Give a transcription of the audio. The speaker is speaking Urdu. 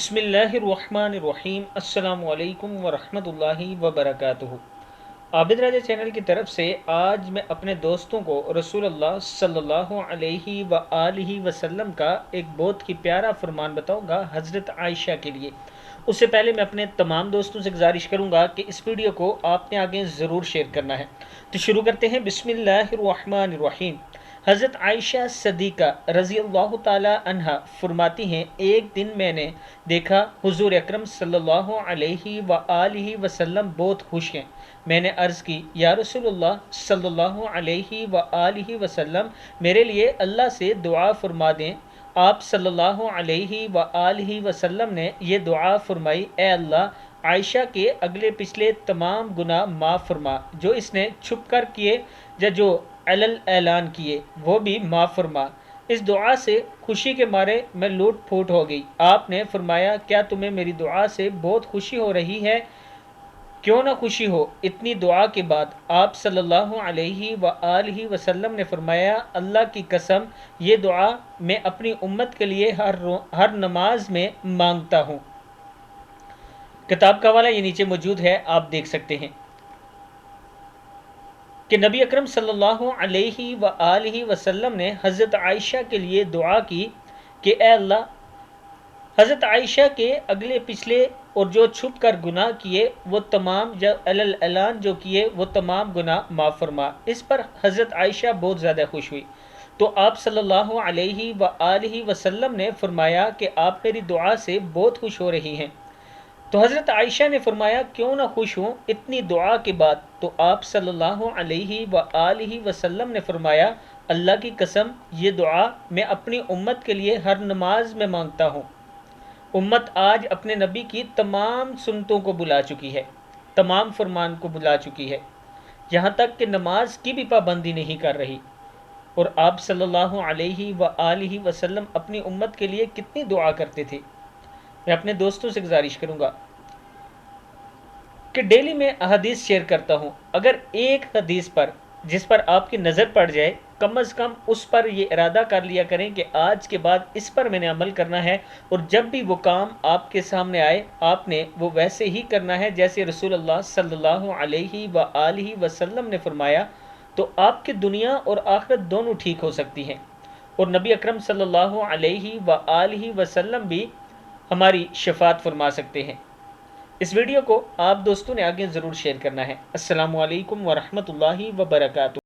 بسم اللہ الرحمن الرحیم۔ السلام علیکم ورحمۃ اللہ وبرکاتہ۔ عابد راجہ چینل کی طرف سے آج میں اپنے دوستوں کو رسول اللہ صلی اللہ علیہ وآلہ وسلم کا ایک بہت ہی پیارا فرمان بتاؤں گا حضرت عائشہ کے لیے۔ اس سے پہلے میں اپنے تمام دوستوں سے گزارش کروں گا کہ اس ویڈیو کو آپ نے آگے ضرور شیئر کرنا ہے۔ تو شروع کرتے ہیں۔ بسم اللہ الرحمن الرحیم۔ حضرت عائشہ صدیقہ رضی اللہ تعالی عنہ فرماتی ہیں، ایک دن میں نے دیکھا حضور اکرم صلی اللہ علیہ وآلہ وسلم بہت خوش ہیں۔ میں نے عرض کی، یا رسول اللہ صلی اللہ علیہ وآلہ وسلم، میرے لیے اللہ سے دعا فرما دیں۔ آپ صلی اللہ علیہ وآلہ وسلم نے یہ دعا فرمائی، اے اللہ، عائشہ کے اگلے پچھلے تمام گناہ معاف فرما، جو اس نے چھپ کر کیے یا جو علل اعلان کیے وہ بھی معاف فرما۔ اس دعا سے خوشی کے مارے میں لوٹ پھوٹ ہو گئی۔ آپ نے فرمایا، کیا تمہیں میری دعا سے بہت خوشی ہو رہی ہے؟ کیوں نہ خوشی ہو۔ اتنی دعا کے بعد آپ صلی اللہ علیہ وآلہ وسلم نے فرمایا، اللہ کی قسم، یہ دعا میں اپنی امت کے لیے ہر نماز میں مانگتا ہوں۔ کتاب کا حوالہ یہ نیچے موجود ہے، آپ دیکھ سکتے ہیں کہ نبی اکرم صلی اللہ علیہ وآلہ وسلم نے حضرت عائشہ کے لیے دعا کی کہ اے اللہ، حضرت عائشہ کے اگلے پچھلے اور جو چھپ کر گناہ کیے وہ تمام، جو علل اعلان جو کیے وہ تمام گناہ معاف فرما۔ اس پر حضرت عائشہ بہت زیادہ خوش ہوئی، تو آپ صلی اللہ علیہ وآلہ وسلم نے فرمایا کہ آپ میری دعا سے بہت خوش ہو رہی ہیں۔ تو حضرت عائشہ نے فرمایا، کیوں نہ خوش ہوں اتنی دعا کے بعد۔ تو آپ صلی اللہ علیہ وآلہ وسلم نے فرمایا، اللہ کی قسم، یہ دعا میں اپنی امت کے لیے ہر نماز میں مانگتا ہوں۔ امت آج اپنے نبی کی تمام سنتوں کو بلا چکی ہے، تمام فرمان کو بلا چکی ہے، یہاں تک کہ نماز کی بھی پابندی نہیں کر رہی۔ اور آپ صلی اللہ علیہ وآلہ وسلم اپنی امت کے لیے کتنی دعا کرتے تھے۔ میں اپنے دوستوں سے گزارش کروں گا کہ ڈیلی میں احادیث شیئر کرتا ہوں، اگر ایک حدیث پر جس پر آپ کی نظر پڑ جائے، کم از کم اس پر یہ ارادہ کر لیا کریں کہ آج کے بعد اس پر میں نے عمل کرنا ہے، اور جب بھی وہ کام آپ کے سامنے آئے آپ نے وہ ویسے ہی کرنا ہے جیسے رسول اللہ صلی اللہ علیہ وآلہ وسلم نے فرمایا، تو آپ کی دنیا اور آخرت دونوں ٹھیک ہو سکتی ہیں، اور نبی اکرم صلی اللہ علیہ وآلہ وسلم بھی ہماری شفاعت فرما سکتے ہیں۔ اس ویڈیو کو آپ دوستوں نے آگے ضرور شیئر کرنا ہے۔ السلام علیکم ورحمۃ اللہ وبرکاتہ۔